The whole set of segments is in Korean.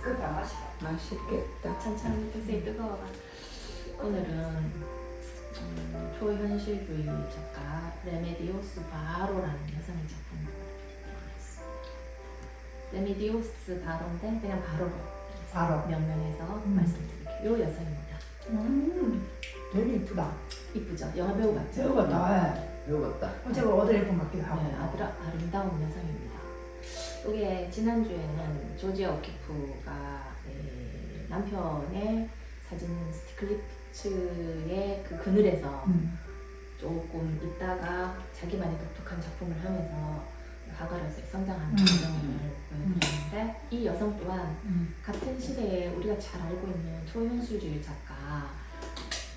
커피 안 마셔. 맛있겠다. 천천히 드세요. 뜨거워가. 오늘은 초현실주의 작가 레메디오스 바로라는 여성의 작품을 들어봤습니다. 레메디오스 바로인데 그냥 바로로 명명해서 말씀드릴게요. 이 여성입니다. 되게 이쁘다. 이쁘죠? 영화 배우 같죠? 배우 같다. 배우 같다. 어제가 오드리 헵번 같기도 하고. 네, 아름다운 여성입니다. 이게 지난주에는 조지 오키프가 남편의 사진 스티클리츠의 그 그늘에서 조금 있다가 자기만의 독특한 작품을 하면서 화가로서의 성장하는 과정을 보여드렸는데 이 여성 또한 같은 시대에 우리가 잘 알고 있는 초현실주의 작가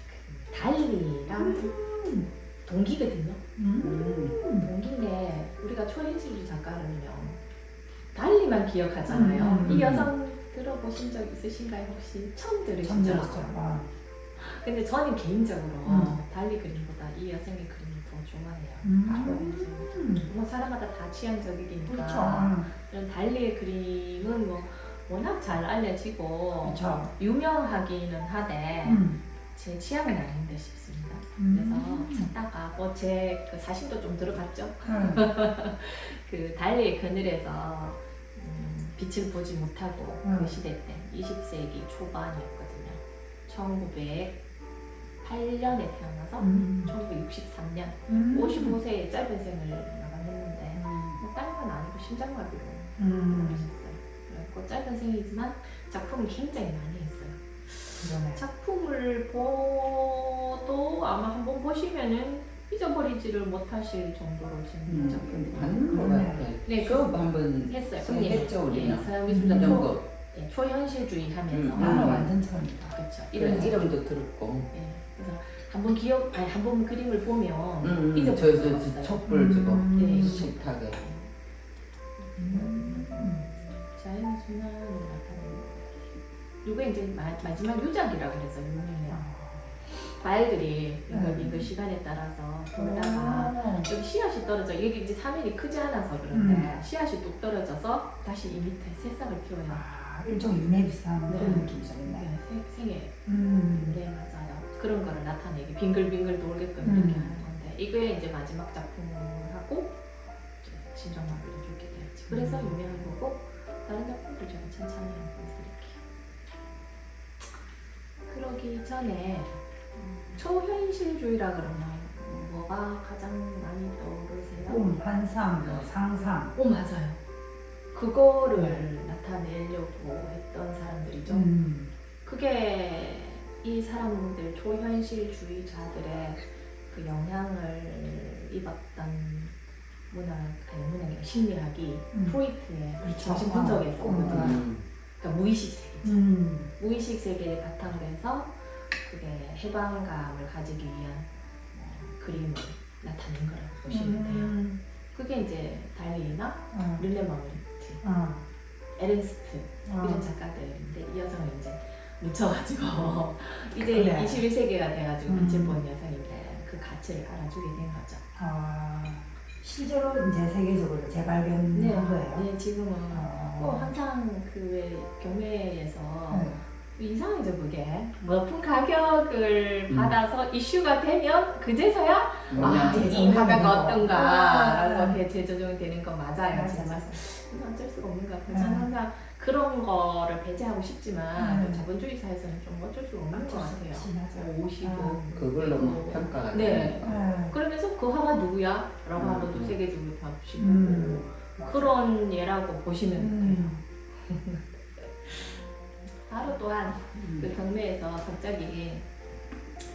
그 달리랑 동기거든요. 동기인데 우리가 초현실주의 작가라면 달리만 기억하잖아요. 이 여성 들어보신 적 있으신가요? 혹시 처음 들으시죠? 들었어요. 근데 저는 개인적으로 달리 그림보다 이 여성의 그림을 더 좋아해요. 뭐 사람마다 다 취향적이니까. 그렇죠. 이런 달리의 그림은 뭐 워낙 잘 알려지고 그렇죠. 유명하기는 하되 제 취향은 아닌데 싶습니다. 그래서 찾다가 뭐 제 그 사심도 좀 들어갔죠. 그 달리의 그늘에서 빛을 보지 못하고 그 시대 때 20세기 초반이었거든요. 1908년에 태어나서 1963년 55세의 짧은 생을 마감했는데 뭐 다른 건 아니고 심장마비로 하셨어요. 그래서 짧은 생이지만 작품을 굉장히 많이 했어요. 그러네. 작품을 보도 아마 한번 보시면은 잊어버리지를 못하실 정도로 재밌는 작품이 하는 거 같아. 네, 수업 한번 했어요. 했죠 우리는. 서양 미술자 연극. 초현실주의 하면서 나는 완전 처음이다. 그렇죠. 이런 이름도 들었고. 예, 그래서 한번 그림을 보면 잊어버릴 저 수가 없어요. 촛불 주고 네. 식탁에. 자연의 순환을 나타내는 이게 이제 마지막 유작이라고 해서 유명해요. 과일들이 이거 시간에 따라서 돌다가 여기 씨앗이 떨어져 여기 이제 사면이 크지 않아서 그런데 씨앗이 뚝 떨어져서 다시 이 밑에 새싹을 틔워요. 일종의 윤회 비슷한 네. 그런 느낌이 좀 있네. 네, 생애 네 맞아요. 그런 거를 나타내기 빙글빙글 돌게끔 이렇게 하는 건데 이게 이제 마지막 작품을 하고 진정마비를 죽게 되었지. 그래서 유명한 거고 다른 작품들 제가 천천히 한번 보여드릴게요. 그러기 전에 초현실주의라 그러면 뭐가 가장 많이 떠오르세요? 꿈, 환상, 뭐 상상. 오 맞아요. 그거를 나타내려고 했던 사람들이죠. 그게 이 사람들 초현실주의자들의 그 영향을 입었던 문학이 심리학이 프로이트의 그렇죠. 정신 분석에서 오거든요. 그러니까 무의식 세계죠. 무의식 세계에 바탕으로 해서 그게 해방감을 가지기 위한 그림을 나타낸 거라고 보시면 돼요. 그게 이제 달리나 르네마르트, 에른스트 이런 작가들인데 이 여성은 이제 묻혀가지고 이제 그래. 21세기가 돼가지고 빛을 본 여성인데 그 가치를 알아주게 된 거죠. 실제로 이제 세계적으로 재발견한 거예요. 네, 지금은 항상 그 경매에서 이상하죠 그게 높은 가격을 받아서 이슈가 되면 그제서야 이 화가가 어떤가라고 재조정이 되는 건 맞아요. 정말 어쩔 수가 없는 것 같아요. 저는 항상 그런 거를 배제하고 싶지만 또 자본주의 사회에서는 좀 어쩔 수가 없는 것 같아요. 오시고 그걸로 뭐 평가가 네. 그러면서 그 화가 누구야? 라고 한번 또 세계적으로 봐보시고 그런 예라고 보시면 돼요. 바로 또한 그 경매에서 갑자기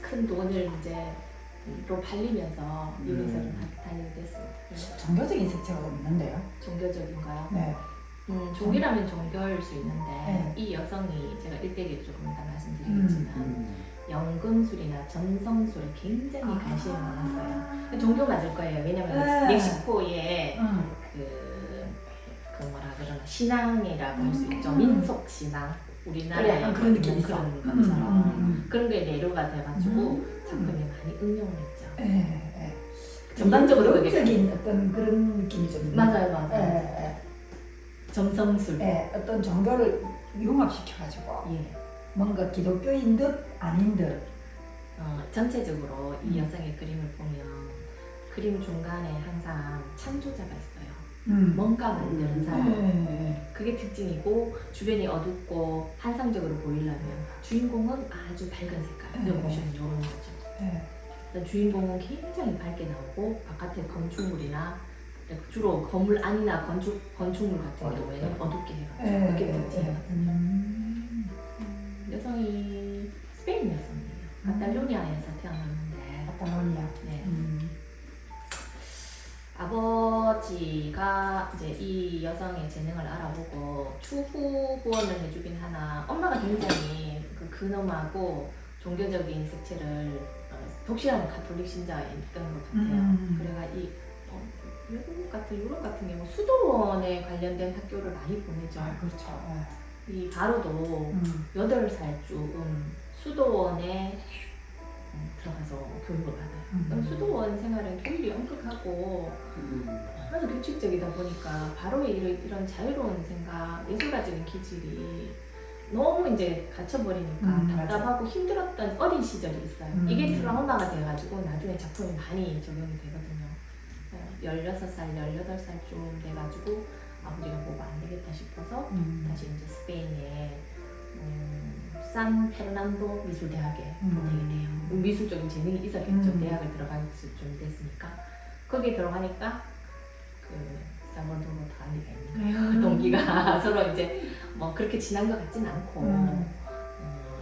큰 돈을 이제 로 팔리면서 유명세를 달리게 됐습니다. 종교적인 색채가 좀 있는데요. 종교적인가요? 네. 종이라면 종교일 수 있는데 이 여성이 제가 일대기 조금 이따 말씀드리겠지만 연금술이나 점성술에 굉장히 관심이 많았어요. 종교 맞을 거예요. 왜냐면 멕시코의 그 뭐라 그러나 신앙이라고 할 수 있죠. 민속 신앙. 우리나라의 그런 느낌이 있어. 그런 것처럼 그런 게 내로가 돼가지고 작품에 많이 응용을 했죠. 전반적으로 그게 적인 어떤 그런 느낌이 좀 맞아요. 점성술. 어떤 종교를 융합시켜가지고 예. 뭔가 기독교인 듯 아닌 듯. 전체적으로 이 여성의 그림을 보면 그림 중간에 항상 창조자가 있어요. 뭔가 만드는 사람. 그게 특징이고 주변이 어둡고 환상적으로 보이려면 주인공은 아주 밝은 색깔. 여기 보시면 이런 거죠. 주인공은 굉장히 밝게 나오고 바깥에 건축물이나 주로 건물 안이나 건축물 같은 경우에는 어둡게 해가지고 그게 특징이거든요. 여성이 스페인 여성이에요. 카탈루냐에서 태어났는데 카탈루냐. 네. 아버지가 이제 이 여성의 재능을 알아보고 추후 후원을 해주긴 하나 엄마가 굉장히 그 근엄하고 종교적인 색채를 독실한 가톨릭 신자였던 것 같아요. 그래가 이 유럽 같은 경우 수도원에 관련된 학교를 많이 보내죠. 그렇죠. 이 바로도 8살쯤 수도원에 들어가서 교육을 받아요. 그럼 수도원 생활은 교육이 엄격하고 아주 규칙적이다 보니까 바로의 이런 자유로운 생각, 예술가적인 기질이 너무 이제 갇혀버리니까 답답하고 힘들었던 어린 시절이 있어요. 이게 트라우마가 돼가지고 나중에 작품에 많이 적용이 되거든요. 16살, 18살쯤 돼가지고 아버지가 뭐가 안 되겠다 싶어서 다시 이제 스페인에 산 페르난도 미술대학에 보내게 돼요. 미술적인 재능이 있었겠죠. 대학을 들어갈 쯤 됐으니까. 거기에 들어가니까 그 살바도르 달리가 있는 거예요. 동기가 서로 이제 뭐 그렇게 친한 것 같진 않고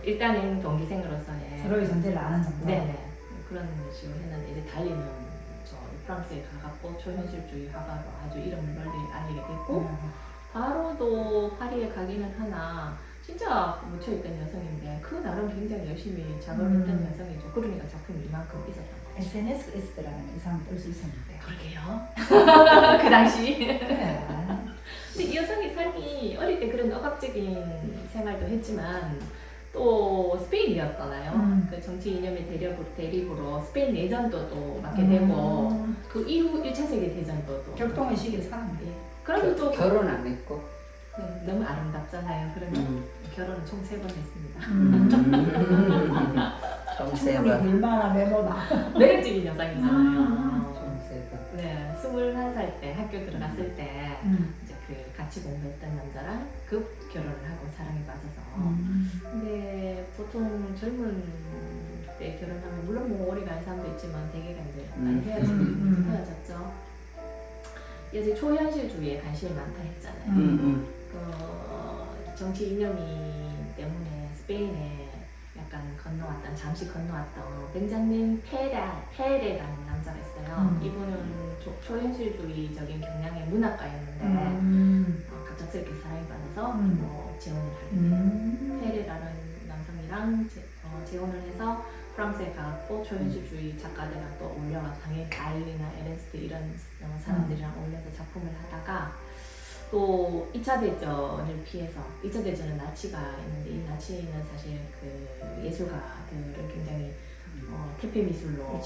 일단은 동기생으로서의 서로의 존재를 아는 정도. 네네 그런 식으로 했는데 이제 달리는 저 프랑스에 가갖고 초현실주의 화가로 아주 이름을 널리 알리게 됐고 바로도 파리에 가기는 하나 진짜 묻혀있던 여성인데 그 나름 굉장히 열심히 작업을 했던 여성이죠. 그러니까 작품이 이만큼 있었던 거죠. SNS S라는 이상을 뜰 수 있었는데. 그러게요. 그 당시. 그래. 근데 이 여성의 삶이 어릴 때 그런 억압적인 생활도 했지만 또 스페인이었잖아요. 그 정치 이념의 대립으로 스페인 내전도 또 맡게 되고 그 이후 1차 세계 대전도 또 격동의 시기를 살았는데. 그런데 또 결혼 안 했고. 너무 아름답잖아요. 그러면 결혼은 총 3번 했습니다. 충분히 불만한 외모다. 매력적인 여성이잖아요. 좀 세다. 네, 21살 때 학교 들어갔을 때 이제 그 같이 공부했던 남자랑 급 결혼을 하고 사랑에 빠져서 근데 보통 젊은 때 결혼하면 물론 뭐 오래 간 사람도 있지만 대개가 이제 많이 헤어졌죠. 이제 초현실주의에 관심이 많다 했잖아요. 그 정치 이념이 때문에 스페인에 약간 잠시 건너왔던 벤자민 페레라는 남자가 있어요. 이분은 초현실주의적인 경향의 문학가였는데 갑작스럽게 사랑에 빠져서 재혼을 하게 돼요. 페레라는 남성이랑 재혼을 해서 프랑스에 가고 초현실주의 작가들이랑 또 어울려가지고 당연히 다일이나 에른스트 이런 사람들이랑 어울려서 작품을 하다가 또 2차 대전을 피해서 2차 대전은 나치가 있는데 이 나치는 사실 그 예술가들을 굉장히 퇴폐 미술로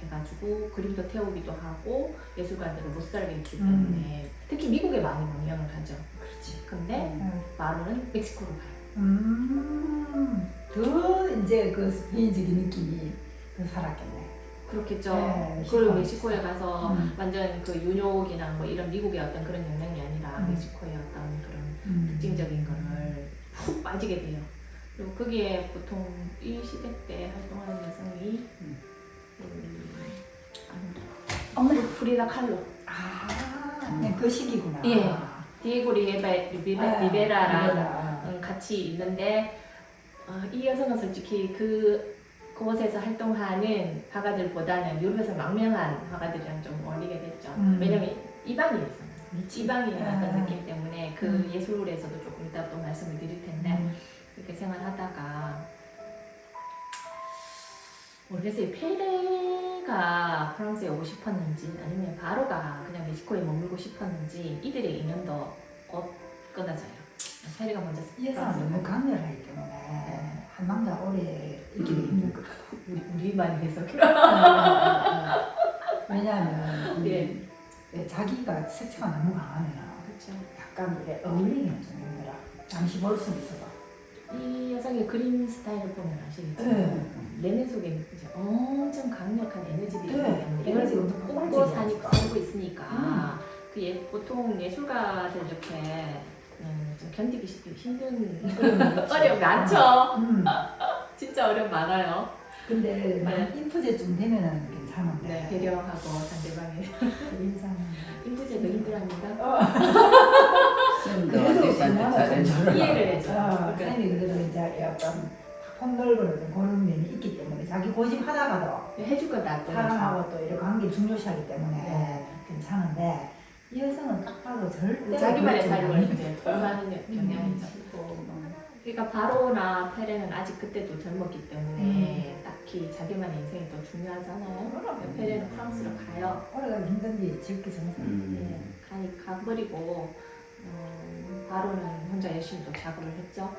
해가지고 그림도 태우기도 하고 예술가들을 못 살게 했기 때문에 특히 미국에 많이 망명을 하죠. 그렇지. 근데 마루는 멕시코로 가요. 더 이제 그 스페인적인 느낌이 더 살았겠네. 그렇겠죠. 네, 그리고 멕시코에 가서 완전 그 유혹이나 뭐 이런 미국의 어떤 그런 영향이 아니라 멕시코의 어떤 그런 특징적인 거를 푹 빠지게 돼요. 그리고 거기에 보통 이 시대 때 활동하는 여성이 프리다 칼로. 네, 그 시기구나. 예. 디에고 리베라랑 같이 있는데 이 여성은 솔직히 그곳에서 활동하는 화가들보다는 유럽에서 망명한 화가들이랑 좀 어울리게 됐죠. 왜냐면 이방인이잖아요. 이방인의 어떤 느낌 때문에 그 예술에서도 조금 이따 또 말씀을 드릴 텐데 그렇게 생활하다가 모르겠어요. 페레가 프랑스에 오고 싶었는지 아니면 바로가 그냥 멕시코에 머물고 싶었는지 이들의 인연도 곧 끊어져요. 페레가 먼저 이 여성은 너무 강렬하기 때문에 한 남자 오래 있기도 힘들 것 같아. 우리만 해서 왜냐하면 자기가 색채가 너무 강하면 그렇죠. 약간 어울리기는 좀 힘들어. 잠시 볼 수 있어도. 이 여성의 그림 스타일을 보면 아시겠죠? 네. 내면 속에 이제 엄청 강력한 에너지들이 있기 네. 때문에 이걸 지금 에너지가 뿜고 뿜어지니까. 살고 있으니까 보통 예술가들 이렇게 좀 견디기 힘든 어려움 많죠? 진짜 어려움 많아요. 근데 네. 인프제쯤 되면은 괜찮은데. 네, 배려하고 상대방의 인상. 인프제도 힘들합니다. 쌤도 그래도 어디서한테 잘해줘라. 이해를 해줘. 쌤이 그래도 이제 약간 폭넓은 그런 면이 있기 때문에 자기 고집하다가도 해줄 건 다. 사람하고 또 이런 관계 중요시하기 때문에 네. 괜찮은데 이 여성은 딱 봐도 절대 자기만의 그렇지 삶을 않아요. 이제 도사하는 경향이죠. 그러니까 바로나 페레는 아직 그때도 젊었기 때문에 딱히 자기만의 인생이 더 중요하잖아요. 페레는 프랑스로 가요. 오래가기 힘든지 즐기 정상. 가버리고 바로는 혼자 열심히 또 작업을 했죠.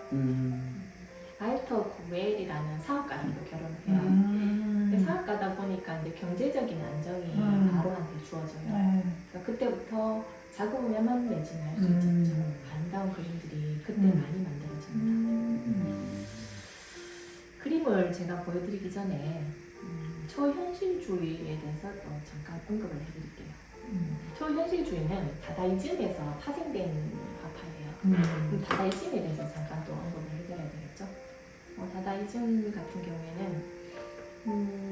알터 구웰이라는 사업가랑도 결혼을 해요. 근데 사업가다 보니까 이제 경제적인 안정이 바로한테 주어져요. 그러니까 그때부터 작업에만 매진할 수 있었죠. 아름다운 그림들이 그때 많이 만들어집니다. 그림을 제가 보여드리기 전에 초현실주의에 대해서 또 잠깐 언급을 해드릴게요. 초현실주의는 다다이즘에서 파생된 화파예요. 다다이즘에 대해서 잠깐 또 언급을 해드려야 되겠죠. 다다이즘 같은 경우에는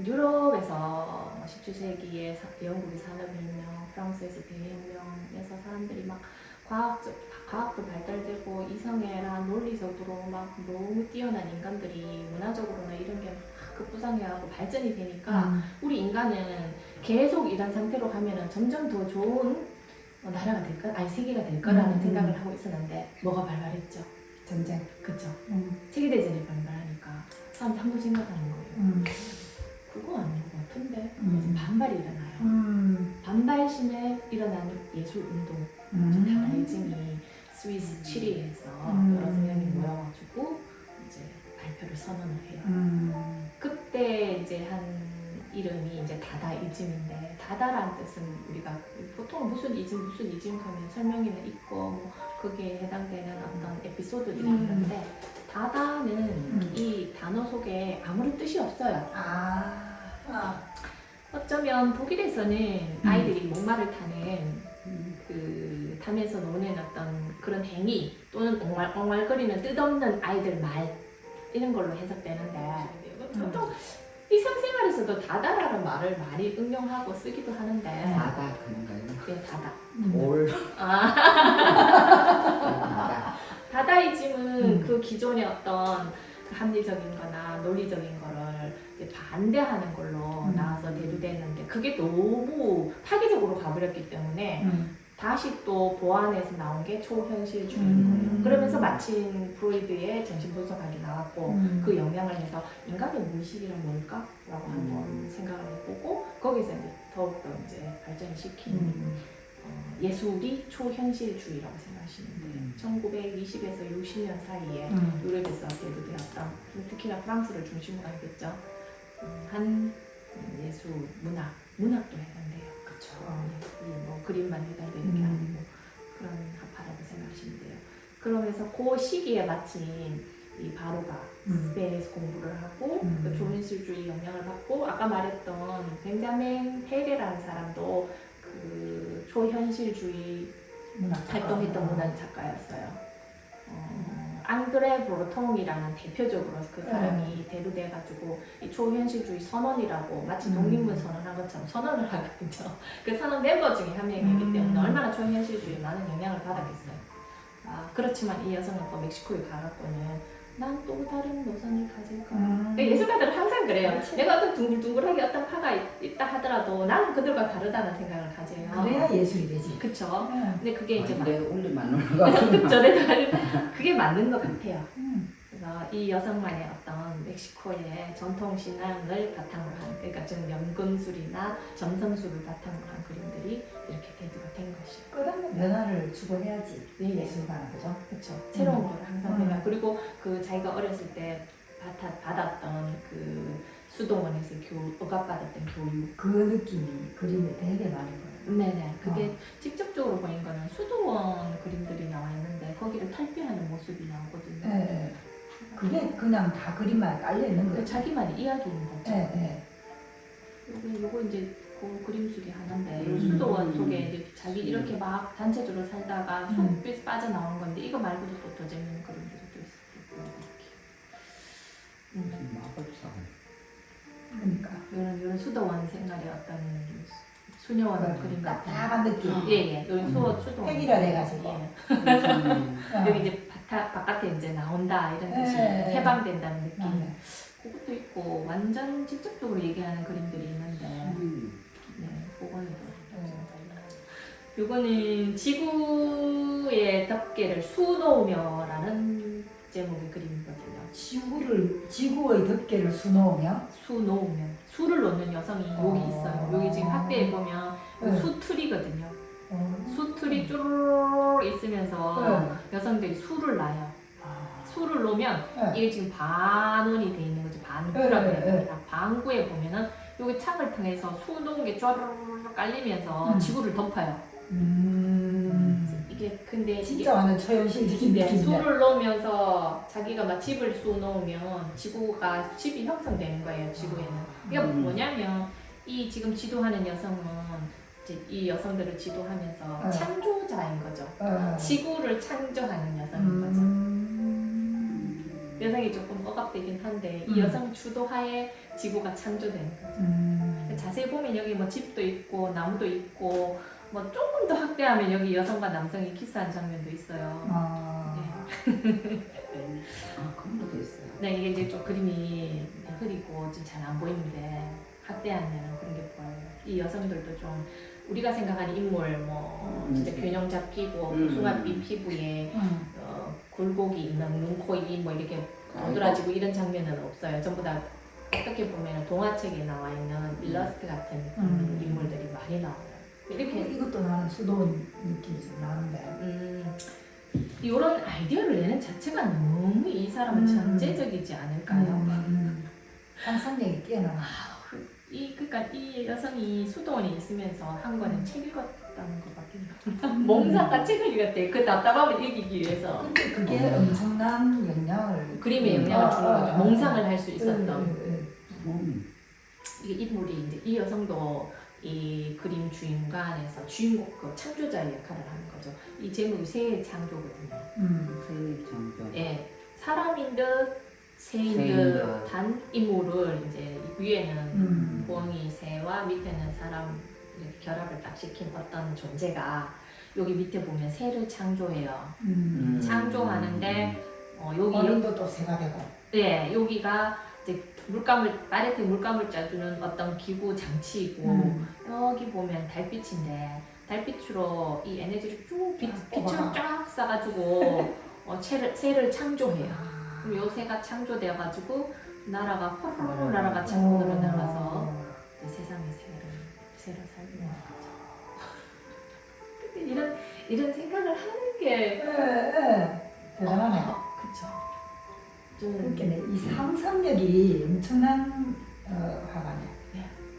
유럽에서 17세기에 영국의 산업혁명, 프랑스에서 대혁명에서 사람들이 막 과학도 발달되고 이성애나 논리적으로 막 너무 뛰어난 인간들이 문화적으로나 이런 게 막 급부상해하고 발전이 되니까 우리 인간은 계속 이런 상태로 가면은 점점 더 좋은 나라가 될 거, 아니 세계가 될 거라는 생각을 하고 있었는데 뭐가 발발했죠? 전쟁. 그쵸? 세계대전이 발발하니까 사람들이 한 번 생각하는 거예요. 그거 아닌 것 같은데 반발이 일어나요. 반발심에 일어나는 예술운동, 다다이즘이 스위스 치리에서 여러 생각이 모여가지고 이제 발표를 선언을 해요. 그때 이제 한 이름이 이제 다다이즘인데 다다라는 뜻은 우리가 보통 무슨 이즘 하면 설명에는 있고 뭐 거기에 해당되는 어떤 에피소드들이 있는데 다다는 이 단어 속에 아무런 뜻이 없어요. 어쩌면 독일에서는 아이들이 목마를 타는 타면서 노는 어떤 그런 행위 또는 엉왈거리는 뜻없는 아이들 말 이런 걸로 해석되는데 보통 일상생활에서도 다다라는 말을 많이 응용하고 쓰기도 하는데 다다 그런가요? 네, 다다. 올. 다다. 다다이즘은 그 기존의 어떤 합리적인 거나 논리적인 거를 이제 반대하는 걸로 나와서 대두됐는데 그게 너무 파괴적으로 가버렸기 때문에 다시 또 보완해서 나온 게 초현실주의인 거예요. 그러면서 마침 프로이드의 정신분석학이 나왔고 그 영향을 해서 인간의 무의식이란 뭘까? 라고 한번 생각을 해보고 거기서 이제 더욱더 이제 발전시킨 예술이 초현실주의라고 생각하시면 돼요. 1920에서 60년 사이에 유럽에서 대두되었던 특히나 프랑스를 중심으로 하겠죠. 한 예술, 문학도 해당돼요. 그쵸. 뭐 그림만 해당되는 게 아니고 그런 학파라고 생각하시면 돼요. 그러면서 그 시기에 마침 이 바로가 스페인에서 공부를 하고 그 초현실주의 영향을 받고 아까 말했던 벤자민 페레라는 사람도 그 초현실주의 활동했던 문학 작가였어요. 앙드레 브로통이라는 대표적으로 그 사람이 대두돼가지고 이 초현실주의 선언이라고 마치 독립문 선언한 것처럼 선언을 하거든요. 그 선언 멤버 중에 한 명이기 때문에 얼마나 초현실주의에 많은 영향을 받았겠어요. 그렇지만 이 여성은 또 멕시코에 가갖고는 난 또 다른 노선을 가질까. 그러니까 예술가들은 항상 그래요. 그치. 내가 어떤 둥글둥글하게 어떤 파가 있다 하더라도 나는 그들과 다르다는 생각을 가져요. 그래야 예술이 되지. 그쵸. 근데 그게 이제 내 올리만 올라가고. 그쵸. 그게 맞는 것 같아요. 그래서 이 여성만의 어떤 멕시코의 전통 신앙을 바탕으로 한, 그러니까 좀 연금술이나 점성술을 바탕으로 한 그림들이 이렇게 대두가 된 것이에요. 끝없는 변화를 추구해야지. 네. 예술가는 그죠? 그렇죠. 새로운 걸 항상 생각. 그리고 그 자기가 어렸을 때 받았던 그 수동원에서 억압받았던 교육. 그 느낌이 그림에 되게 많이 보여요. 네네. 그게 직접적으로 보인 거는 수도원 그림들이 나와 있는데 거기를 탈피하는 모습이 나오거든요. 예. 그게 그냥 다 그림만 깔려 있는 그 거예요. 자기만의 이야기인 거죠. 예. 요거 이제 그 그림 속에 하나인데 음. 수도원 속에 이제 자기 이렇게 막 단체적으로 살다가 음. 속에서 빠져나오는 건데 이거 말고도 또 더 재밌는 그림들이 또 있었고 이렇게. 마법사. 그러니까. 이런 수도원 생활의 어떤 수녀원 그림 같은. 딱딱한 느낌. 예예. 여기 수도원. 획일화 돼가지고. 예. 여기 이제 바깥에 이제 나온다 이런 뜻이 네. 해방된다는 느낌. 네. 그것도 있고 완전 직접적으로 얘기하는 그림들이 있는데 네, 그거는 요거는 지구의 덮개를 수놓으며라는 제목의 그림이거든요. 지구의 덮개를 수놓으며. 수놓으며 수를 놓는 여성이 여기 있어요. 여기 지금 학대에 보면 네. 수틀이거든요. 어. 수틀이 쪼르르 있으면서 네. 여성들이 수를 놔요. 수를 놓으면 네. 이게 지금 반원이 돼 있는 거죠. 반구라고 네, 해야 되나? 반구에 보면은 여기 창을 통해서 수 놓은 게 쫘르르 깔리면서 지구를 덮어요. 이게 근데 진짜 완전 초현실적인 이게 느낌이네. 수를 놓으면서 자기가 막 집을 수 놓으면 집이 형성되는 거예요. 지구에는. 이게 뭐냐면 이 지금 지도하는 여성은 이제 이 여성들을 지도하면서 창조자인 거죠. 지구를 창조하는 여성인 거죠. 여성이 조금 억압되긴 한데 이 여성 주도하에 지구가 창조되는 거죠. 자세히 보면 여기 뭐 집도 있고 나무도 있고 뭐 조금 더 확대하면 여기 여성과 남성이 키스한 장면도 있어요. 그런 것도 있어요. 네, 이게 이제 좀 그림이 흐리고 좀 잘 안 보이는데 확대하면 그런 게 보여요. 이 여성들도 좀 우리가 생각하는 인물 뭐 진짜 균형 잡히고 복숭아빛 피부에 굴곡이 있는 눈, 코, 입 뭐 이렇게 도드라지고 이런 장면은 없어요. 전부 다 어떻게 보면 동화책에 나와 있는 일러스트 같은 인물들이 많이 나와요. 이렇게 이것도 나는 수도원 느낌이 좀 나는데. 이런 아이디어를 내는 자체가 너무 이 사람은 천재적이지 않을까요? 상상력이 뛰어나. 그러니까 이 여성이 수도원에 있으면서 한 거는 책 읽었다는 것밖에 몽사가 책을 읽었대. 그 답답함을 이기기 위해서. 근데 그게 엄청난 영향을 그림에 영향을 주는 거죠. 몽상을 할 수 있었던. 이게 인물이 이제 이 여성도 이 그림 주인관에서 주인공 그 창조자의 역할을 하는 거죠. 이 제목이 새의 창조거든요. 새의 창조. 예, 사람인 듯 새인 새인 듯 듯. 한 인물을 이제 위에는 부엉이 새와 밑에는 사람 이렇게 결합을 딱 시킨 어떤 존재가 여기 밑에 보면 새를 창조해요. 창조하는데 여기 어른도 또 새가 되고. 예, 여기가 이제 파레트 물감을 짜주는 어떤 기구 장치이고 여기 보면 달빛인데 달빛으로 이 에너지를 쭉 빛을 쫙 쏴가지고 새를 창조해요. 그럼 요 새가 창조되어가지고 나라가 호로로 나라가 창문으로 날아서 이제 세상의 새로 살고 있는 거죠. 근데 이런 생각을 하는 게 대단하네. 그쵸. 그러니까 이 상상력이 엄청난 화가네.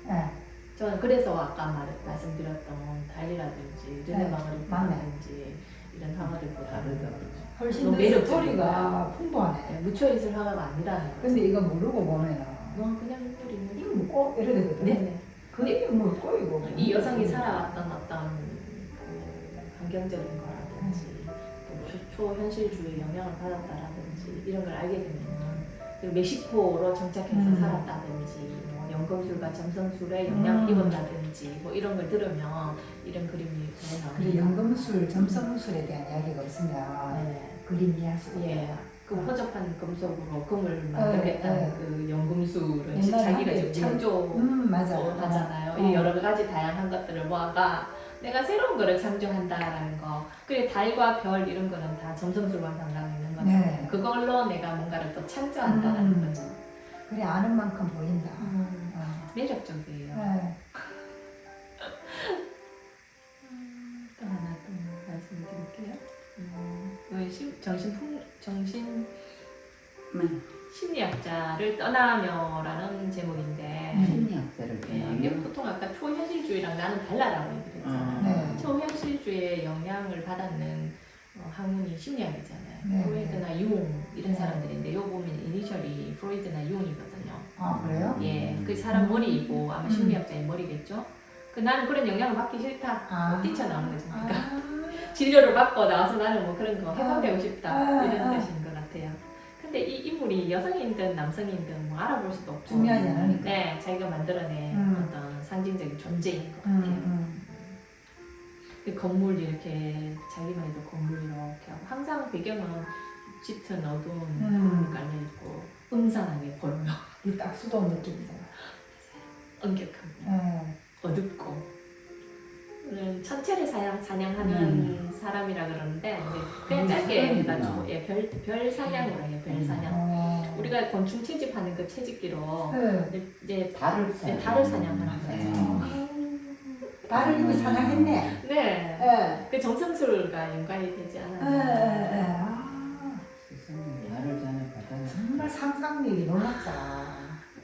네. 저는 그래서 아까 말씀드렸던 달리라든지 르네마그리트라든지 이런 화가들보다 훨씬 너무 더 매력적이고. 스토리가 풍부하네. 묻혀있을 화가가 아니라는 거죠. 근데 이거 모르고 보면은 그냥 인물이 이거 뭐 이래 되거든. 네네. 그게 뭐고 이거. 이 여성이 살아왔던 어떤 그 환경적인 거라든지 또 초현실주의 영향을 받았다라든지 이런 걸 알게 되면 그리고 멕시코로 정착해서 살았다든지 뭐 연금술과 점성술에 영향을 입었다든지 뭐 이런 걸 들으면 이런 그림이 나옵니다. 그래 연금술, 점성술에 대한 이야기가 없으면 네. 그림 이해할 수가 없다. 예. 그 허접한 금속으로 금을 만들겠다는 그 연금술은 옛날에 자기가 지금 한때 창조 맞아. 하잖아요. 이 여러 가지 다양한 것들을 모아가 내가 새로운 거를 창조한다라는 거. 그리고 달과 별 이런 거는 다 점성술만 담당하고 있는 거죠. 네. 그걸로 내가 뭔가를 또 창조한다라는 거죠. 그래 아는 만큼 보인다. 매력적이에요. 네. 또 하나 또 말씀드릴게요. 정신 심리학자를 떠나며라는 제목인데 심리학자를 이게 보통 아까 초현실주의랑 나는 달라라고 얘기를 했잖아요. 네. 초현실주의의 영향을 받았는 학문이 심리학이잖아요. 네. 프로이드나 융 이런 네. 사람들인데 요 보면 이니셜이 프로이드나 융이거든요. 아 그래요? 예, 그 사람 머리이고 아마 심리학자의 머리겠죠. 그 나는 그런 영향을 받기 싫다. 아. 못 뛰쳐나오는 거죠. 그러니까 아. 진료를 받고 나와서 나는 뭐 그런 거 해방되고 싶다 아. 이런 아. 뜻인 것 같아요. 근데 이 인물이 여성이든 남성이든 뭐 알아볼 수도 없고 중요하지 않으니까. 네, 자기가 만들어낸 어떤 상징적인 존재인 것 같아요. 그 건물 이렇게 자기만의 또 건물 이렇게 하고 항상 배경은 짙은 어두운 구름이 깔려 있고 음산하게 보여요. 이 딱 수도 느낌이잖아. 엄격하고 어둡고 천체를 사냥하는 사람이라 그러는데 그냥 짧게 해가지고 예, 별 사냥으로 해요. 별 사냥. 우리가 곤충 채집하는 그 채집기로 이제 달을 달을 사냥하는 거죠. 달을 이미 사냥했네. 네. 예. 그 정성술과 연관이 되지 예, 않아요. 예, 예. 아, 세상에 달을 자네 바다에 정말 상상력이 놀랍다.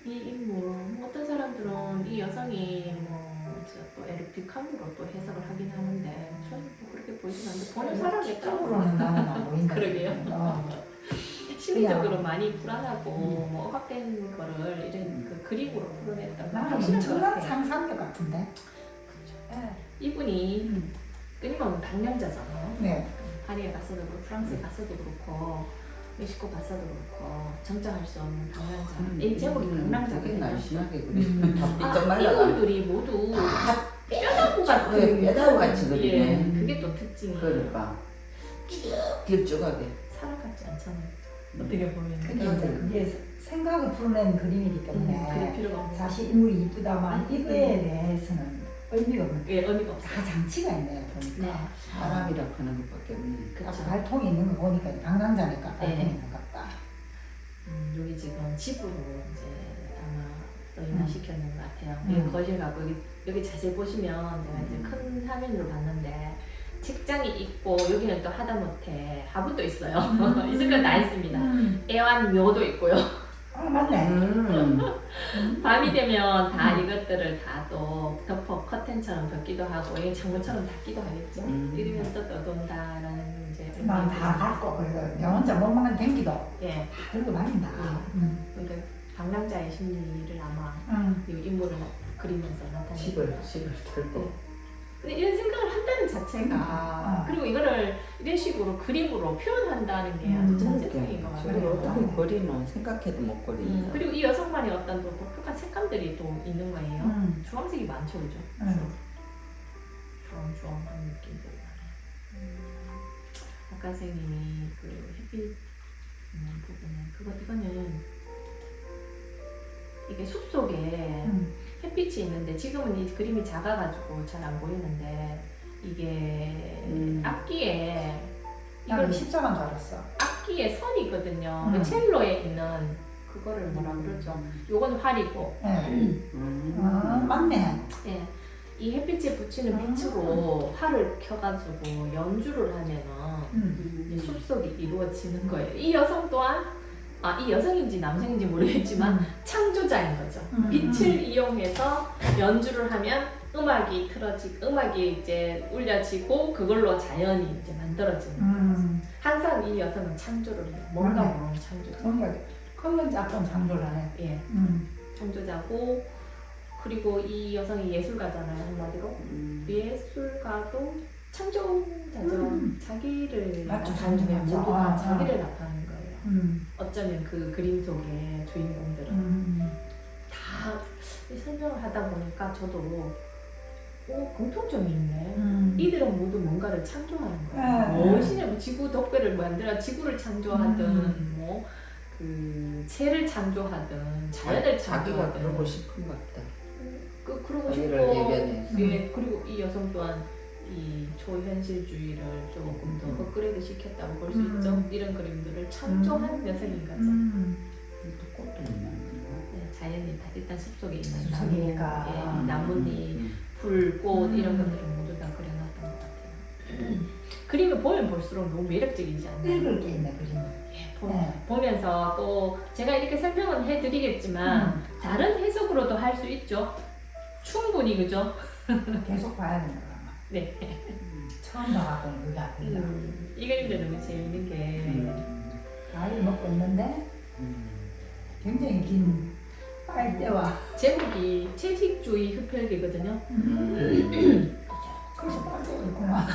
이 인물 어떤 사람들은 이 여성이 또 에로틱함으로 또 해석을 하긴 하는데 저는 뭐 그렇게 보이진 않는데 보는 사람에 따라 쪽으로는 나는 안 보인다. 그러게요. 심리적으로 많이 불안하고 뭐 억압된 거를 이런 그 그림으로 풀어냈던 거 나는 확실한 것 엄청난 같아요. 상상력 같은데. 예. 이분이 끊임없는 방랑자잖아요. 네. 파리에 갔어도 그렇고 프랑스에 갔어도 그렇고 멕시코 갔어도 그렇고 정장할 수 없는 방랑자. 이 제목이 되게 방랑자거든요. 날씬하게 그래. 다 삐쩍 아, 말라가. 인물들이 모두 뼈다구 네, 같은 뼈다구 같이 그리네. 예, 그게 또 특징이에요. 그러니까 길쭉하게. 사람 같지 않잖아요. 어떻게 보면 그게 이제 그게 생각을 풀어낸 그림이기 그럴 때문에 필요가 없는 사실 인물이 이쁘다만 이거에 대해서는 의미가 없는 예, 의미가 없어요. 다 장치가 있네요 보니까. 네. 사람이라 하는 것밖에 없네. 그렇죠. 발통이 있는 거 보니까 방랑자니까 발통이 네. 있는 것 같다. 여기 지금 집으로 이제 아마 의인화시켰는 것 같아요. 음. 여기 거실 가고 여기 자세히 보시면 제가 이제 큰 화면으로 봤는데 책장이 있고 여기는 또 하다못해 화분도 있어요. 있을 건 다 있습니다. 애완묘도 있고요. 아 맞네. 밤이 되면 다 이것들을 다 또 덮어 커튼처럼 덮기도 하고 이 창문처럼 닫기도 하겠죠. 이러면서 떠돈다라는 이제 난 다 갖고 그래서 내 혼자 못 먹는 댕기도 다 예, 들고 다닌다. 그러니까 방랑자의 심리를 아마 이 인물을 그리면서 나타내는 집을 털고. 근데 이런 생각을 한다는 자체가 그리고 이거를 이런 식으로 그림으로 표현한다는 게 아주 천재적인 것 저걸 같아요. 어떻게 거리노 생각해도 못 거리니까. 그리고 이 여성만의 어떤 또 독특한 색감들이 또 있는 거예요. 주황색이 많죠, 그죠? 주황주황한 느낌들이 많아요. 아까 선생님이 그 햇빛 있는 부분에 이거는 이게 숲 속에 햇빛이 있는데 지금은 이 그림이 작아가지고 잘 안 보이는데 이게 앞뒤에 나는 이걸 십자가인 줄 알았어. 앞뒤에 선이거든요. 그 첼로에 있는 그거를 뭐라 그러죠? 요건 활이고 맞네. 예. 이 햇빛에 비치는 빛으로 활을 켜가지고 연주를 하면은 이제 숲속이 이루어지는 거예요. 이 여성 또한 이 여성인지 남성인지 모르겠지만 창조자인 거죠. 빛을 이용해서 연주를 하면 음악이 이제 울려지고 그걸로 자연이 이제 만들어지는 거죠. 항상 이 여성은 창조를 해요. 뭔가 모르는 창조자. 뭔가 그건 약간 창조를 하네. 예. 창조자고 그리고 이 여성이 예술가잖아요, 한마디로. 예술가도 창조자죠. 자기를 맞죠, 나타내는 창조자죠. 모두가 자기를 나타내는 거예요. 어쩌면 그 그림 속의 주인공들은 다 설명을 하다 보니까 저도 공통점이 있네. 이들은 모두 뭔가를 창조하는 거예요. 무엇이냐, 뭐 지구 덕배를 만들어 지구를 창조하든 뭐 그 새를 창조하든 자연을 자기가 창조하든 그러고 싶은 것 같다. 그러고 자기를 싶고 예견해. 예, 그리고 이 여성 또한 이 초현실주의를 조금 더 업그레이드 시켰다고 볼 수 있죠. 이런 그림들을 창조한 여성인 거죠. 또 꽃도 있나? 네, 자연이 다 일단 숲속에 있는 숲속이니까. 나무, 예, 나뭇잎, 불, 꽃 이런 것들을 모두 다 그려놨던 것 같아요. 그림을 보면 볼수록 너무 매력적이지 않나요? 읽을 게 있네 그림이. 보면서 또 제가 이렇게 설명은 해드리겠지만 다른 해석으로도 할 수 있죠. 충분히 그죠? 계속 봐야 된다. 네. 처음 나왔던 그게 아닙니다. 이 그림도 너무 재밌는 게 과일 먹고 있는데 굉장히 긴 빨대와 제목이 채식주의 흡혈귀거든요. 그래서 빨대가 있구나.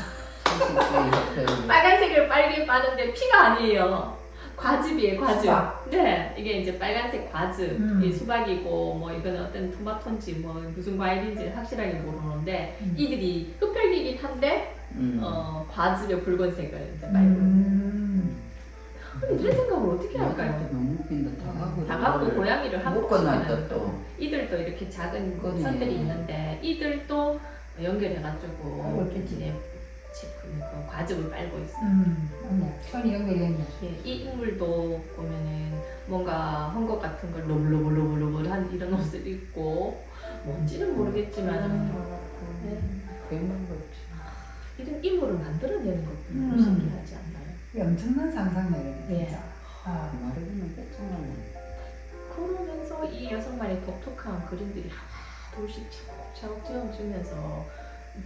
빨간색을 빨개 빠는데 피가 아니에요. 과즙이에요, 과즙. 수박. 네, 이게 이제 빨간색 과즙. 이 수박이고 뭐 이거는 어떤 토마토인지 뭐 무슨 과일인지 확실하게 모르는데 이들이 흡혈귀이긴 한데 과즙의 붉은색을 이제 빨고. 근데 이런 생각을 어떻게 할까요? 너무 웃긴다. 다가고 고양이를 한국 먹고 나서 시켜놨고 또 이들도 이렇게 작은 그거네. 선들이 있는데 이들도 연결해가지고 알고 있겠지. 이제 그 과즙을 빨고 있어요. 맞네. 천이 연결이 있네. 예, 이 인물도 보면은 뭔가 헝겊 같은 걸 로블로블로블로블한 이런 옷을 입고 뭔지는 모르겠지만 네. 그런 거지. 이런 인물을 만들어내는 것도 너무 음. 신기하지 않나요? 엄청난 상상력이네 예. 진짜. 아, 말해보면 뺐잖아. 그러면서 이 여성만의 독특한 그림들이 하나 둘씩 차곡차곡 지어주면서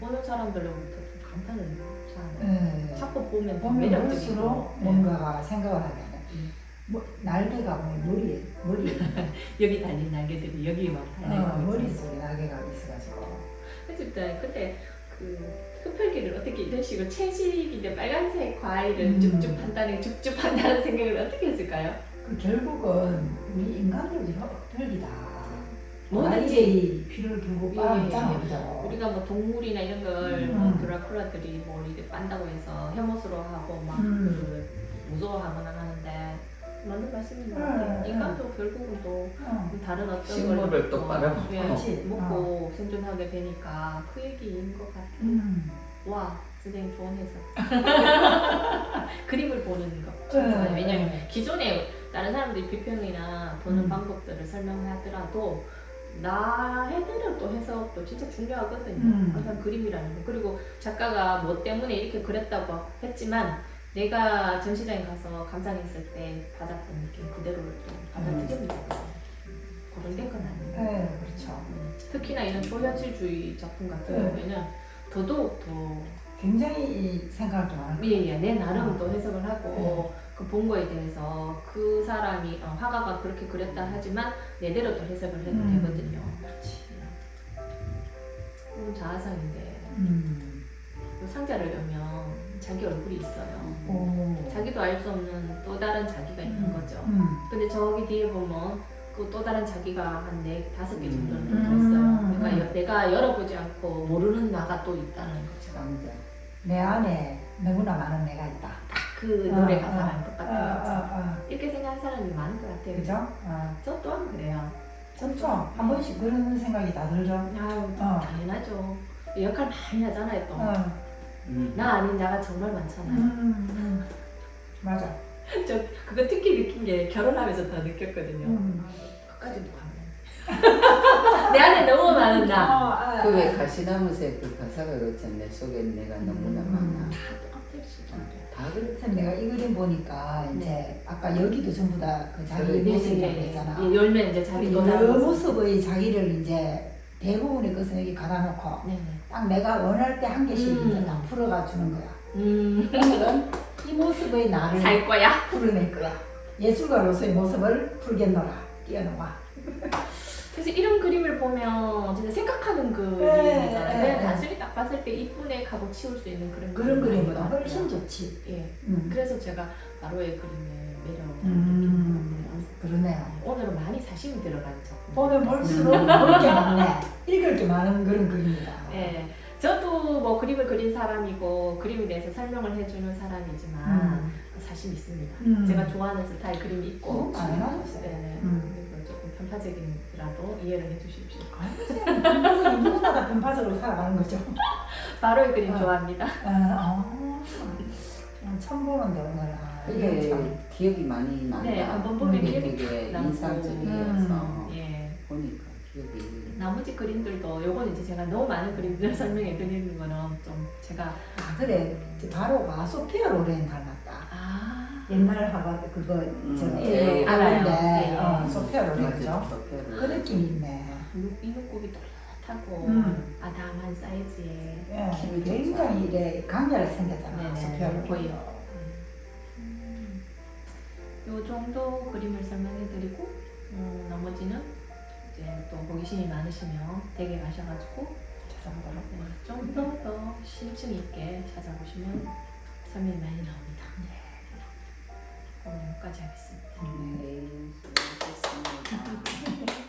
보는 사람들로부터 좀 감탄을 하잖아요. 예. 자꾸 보면 더 보면 매력적이고 볼수록 네. 뭔가가 생각을 하게 하네. 뭐, 날개가 뭐 머리 여기 달린 날개들이 여기만 달려있고 머릿속에 날개가 있어가지고. 근데 그 흡혈귀를 어떻게 이런 식으로 채식인데 빨간색 과일을 쭉쭉 판다는 생각을 어떻게 했을까요? 그 결국은 우리 인간들이 흡혈귀다. 뭐든지 과일이 피를 결국 예, 빨아먹잖아, 그죠? 우리가 뭐 동물이나 이런 걸 드라큘라들이 뭐 이렇게 빤다고 해서 혐오스러워 하고 막 그 무서워하거나 하는데 맞는 말씀인 것 같아요. 인간도 결국은 또 다른 어떤 식물을 또 빨아먹고. 예, 먹고 생존하게 되니까 그 얘기인 것 같아요. 와, 선생님 좋은 해석. 그림을 보는 거. 좋아요. 왜냐면 기존에 다른 사람들이 비평이나 보는 방법들을 설명하더라도 나해대로 또 해석도 진짜 중요하거든요. 항상 그림이라는 거. 그리고 작가가 뭐 때문에 이렇게 그랬다고 했지만 내가 전시장에 가서 감상했을 때 받았던 느낌 그대로를 또 받아들입니다. 그런 게 그건 아니에요. 네, 그렇죠. 특히나 이런 초현실주의 작품 같은 경우에는 더더욱 더 굉장히 생각할 게 많아요. 예, 내 나름 또 해석을 하고 그 본 거에 대해서 그 사람이 화가가 그렇게 그랬다 하지만 내대로 또 해석을 해도 되거든요. 그렇지. 그건 자아상인데 그 상자를 열면 자기 얼굴이 있어요. 자기도 알 수 없는 또 다른 자기가 있는 거죠. 근데 저기 뒤에 보면 그 또 다른 자기가 한 4-5개 정도는 또 더 있어요. 그러니까 내가 열어보지 않고 모르는 나가 또 있다는 거죠. 상자. 내 안에 너무나 많은 내가 있다. 그 노래 가사랑 똑같은 거죠. 이렇게 생각하는 사람이 많은 것 같아요. 그죠? 저 또한 그래요. 그렇죠. 한 번씩 그런 생각이 다 들죠. 아유, 당연하죠. 역할 많이 하잖아요, 또. 나 아닌 나가 정말 많잖아요. 맞아. 저 그거 특히 느낀 게 결혼하면서 더 느꼈거든요. 끝까지도 가면. 내 안에 너무 많은 나. 그 왜 가시나무새 그 가사가 그렇잖아. 내 속에 내가 너무나 많아. 다 똑같아요, 진짜. 다 그렇지. 선생님 내가 이 그림 보니까 이제 아까 여기도 전부 다 그 자기 그래, 모습이라고 했잖아. 예, 열면 이제 자기 또 여러 다른 모습의 자기를 이제 대부분의 것은 여기 가다 놓고 네네. 딱 내가 원할 때 한 개씩 이제 딱 풀어가 주는 거야. 오늘은 이 모습의 나를 살 거야. 풀어낼 거야. 예술가로서의 모습을 풀겠노라. 뛰어넘어. 그래서 이런 그림을 보면 진짜 생각하는 그림이잖아요. 그냥 단순히 딱 봤을 때 이쁜 애 하고 치울 수 있는 그런 그림보다 아닌 것 훨씬 같아요. 좋지. 예. 음. 그래서 제가 바로의 그림의 매력을 느끼는 것 같아요. 그러네요. 오늘은 많이 사심이 들어간 작품. 보면 볼수록 볼 게 많네. 읽을 게 많은 그런 그림이다. 예. 저도 뭐 그림을 그린 사람이고 그림에 대해서 설명을 해주는 사람이지만 사심 있습니다. 제가 좋아하는 스타일 그림이 있고. 당연하죠. 네. 그래서 조금 편파적인라도 이해를 해주십시오. 편파적인 누구나 다 편파적으로 살아가는 거죠. 바로의 그림 좋아합니다. 처음 보는데 오늘 이게 참. 기억이 많이 난다. 네, 한번 보면 되게 기억이 남고. 인상적이어서 예. 보니까 기억이. 나머지 그림들도 요건 이제 제가 너무 많은 그림들을 설명해 드리는 거는 좀 제가 그래 바로가 소피아 로렌 닮았다. 옛날 화가 그거 예, 알아요. 알아요. 예. 소피아 로렌 맞아, 그죠? 소피아 로렌. 그 느낌이 있네. 이 눈곱이 탁하고 아담한 사이즈의 예, 힘이 굉장히 이래 강렬하게 생겼잖아. 네네 수표를. 보여. 요 정도 그림을 설명해드리고 나머지는 이제 또 호기심이 많으시면 댁에 가셔가지고 죄송합니다. 좀 더 심층 있게 찾아보시면 설명이 많이 나옵니다. 오늘 여기까지 하겠습니다. 네, 수고하셨습니다.